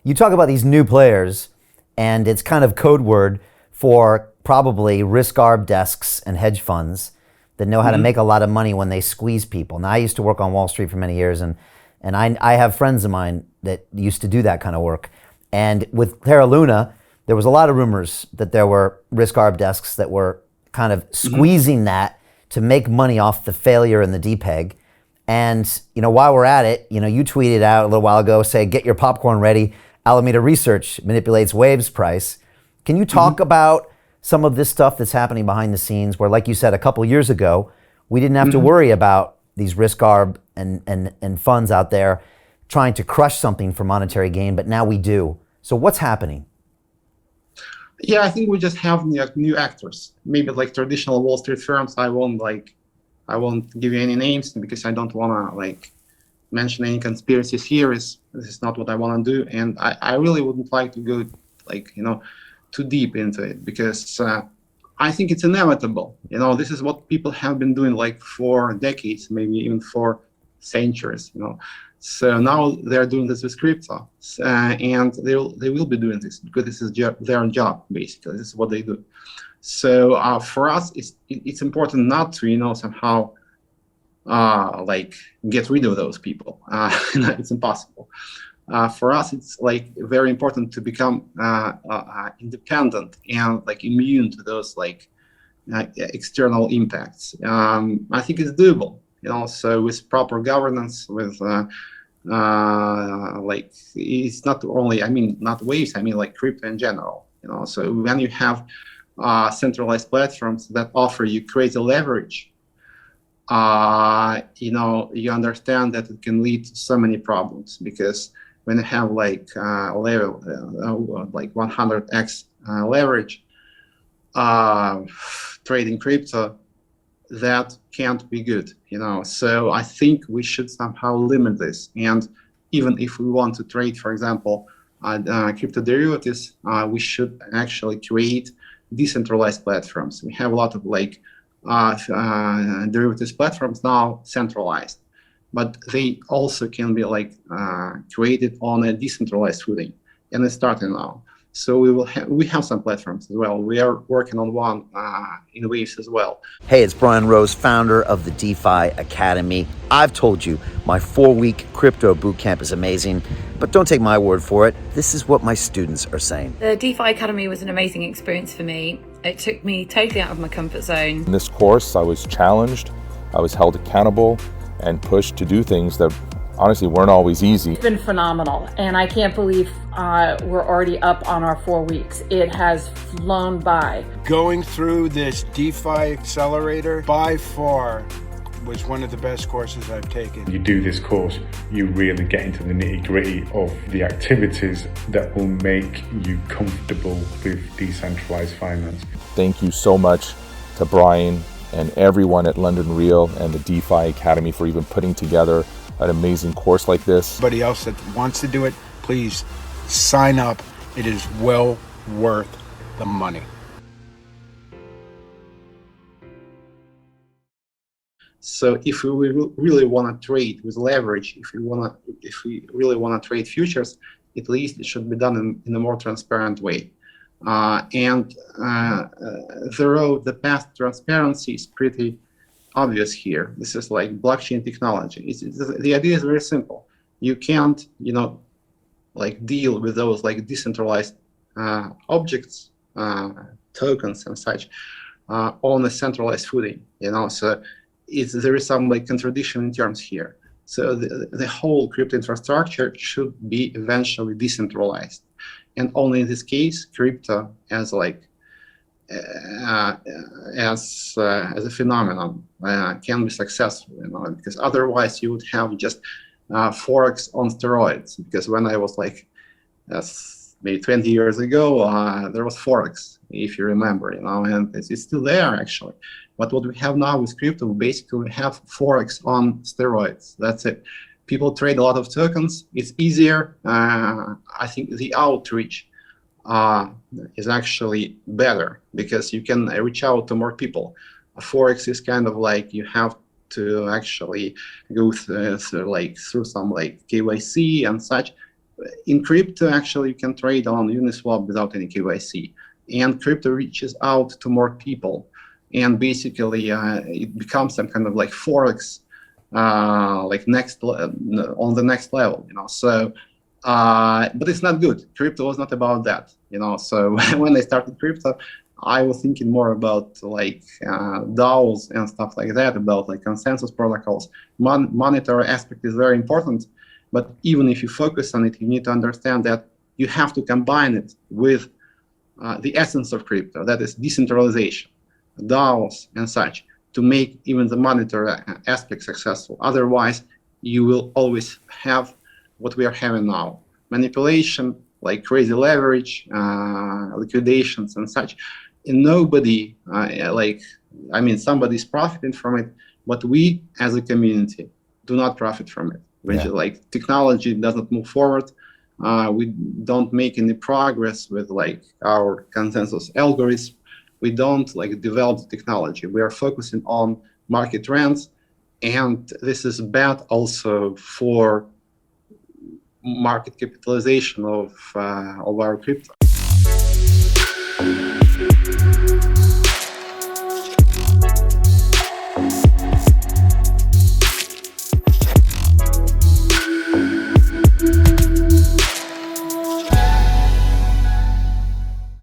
You talk about these new players, and it's kind of code word for probably risk arb desks and hedge funds that know how to make a lot of money when they squeeze people. Now, I used to work on Wall Street for many years, and I have friends of mine that used to do that kind of work. And with Terra Luna, there was a lot of rumors that there were risk arb desks that were kind of squeezing that to make money off the failure in the DPEG. And while we're at it, you tweeted out a little while ago, say, get your popcorn ready. Alameda Research manipulates Waves price. Can you talk about some of this stuff that's happening behind the scenes where, like you said, a couple years ago, we didn't have to worry about these risk arb and funds out there trying to crush something for monetary gain, but now we do. So what's happening? Yeah, I think we just have new actors. Maybe like traditional Wall Street firms. I won't give you any names because I don't want to mention any conspiracy theories. This is not what I want to do, and I really wouldn't like to go too deep into it because I think it's inevitable. This is what people have been doing for decades, maybe even for centuries. So now they're doing this with crypto, and they will be doing this because this is their job, basically. This is what they do. So for us, it's important not to somehow get rid of those people. It's impossible. For us, it's very important to become independent and immune to those external impacts. I think it's doable. So with proper governance, with it's not only, not Waves, crypto in general. So when you have centralized platforms that offer you crazy leverage, you understand that it can lead to so many problems because when you have 100x leverage trading crypto, that can't be good, So I think we should somehow limit this. And even if we want to trade, for example, crypto derivatives, we should actually create decentralized platforms. We have a lot of derivatives platforms now centralized, but they also can be created on a decentralized footing, and it's starting now. So we have some platforms as well. We are working on one in Waves as well. Hey, it's Brian Rose, founder of the DeFi Academy. I've told you my 4-week crypto bootcamp is amazing, but don't take my word for it. This is what my students are saying. The DeFi Academy was an amazing experience for me. It took me totally out of my comfort zone. In this course, I was challenged, I was held accountable, and pushed to do things that honestly weren't always easy. It's been phenomenal, and I can't believe we're already up on our 4 weeks. It has flown by. Going through this DeFi accelerator by far was one of the best courses I've taken. You do this course, you really get into the nitty-gritty of the activities that will make you comfortable with decentralized finance. Thank you so much to Brian and everyone at London Real and the DeFi Academy for even putting together an amazing course like this. Anybody else that wants to do it, please sign up. It is well worth the money. So if we really want to trade with leverage, if we really want to trade futures, at least it should be done in a more transparent way. The path to transparency is pretty obvious here. This is like blockchain technology. The idea is very simple. You can't, deal with those decentralized objects, tokens and such, on a centralized footing. So there is some contradiction in terms here. So the whole crypto infrastructure should be eventually decentralized, and only in this case, crypto as a phenomenon can be successful, because otherwise you would have just forex on steroids. Because when I was maybe 20 years ago, there was forex, if you remember, and it's still there actually. But what we have now with crypto, basically we have forex on steroids. That's it. People trade a lot of tokens. It's easier. I think the outreach is actually better because you can reach out to more people. Forex is kind of you have to actually go through some KYC and such. In crypto, actually, you can trade on Uniswap without any KYC, and crypto reaches out to more people, and basically it becomes some kind of like forex, like on the next level, So, but it's not good. Crypto was not about that, So when I started crypto, I was thinking more about like DAOs and stuff like that, about like consensus protocols. Monetary aspect is very important, but even if you focus on it, you need to understand that you have to combine it with the essence of crypto, that is decentralization, DAOs and such, to make even the monetary aspect successful. Otherwise, you will always have what we are having now: manipulation, like crazy leverage, liquidations and such. And nobody, somebody's profiting from it, but we as a community do not profit from it. Which is like technology doesn't move forward. We don't make any progress with like our consensus algorithms. We don't like develop the technology. We are focusing on market trends, and this is bad also for market capitalization of our crypto.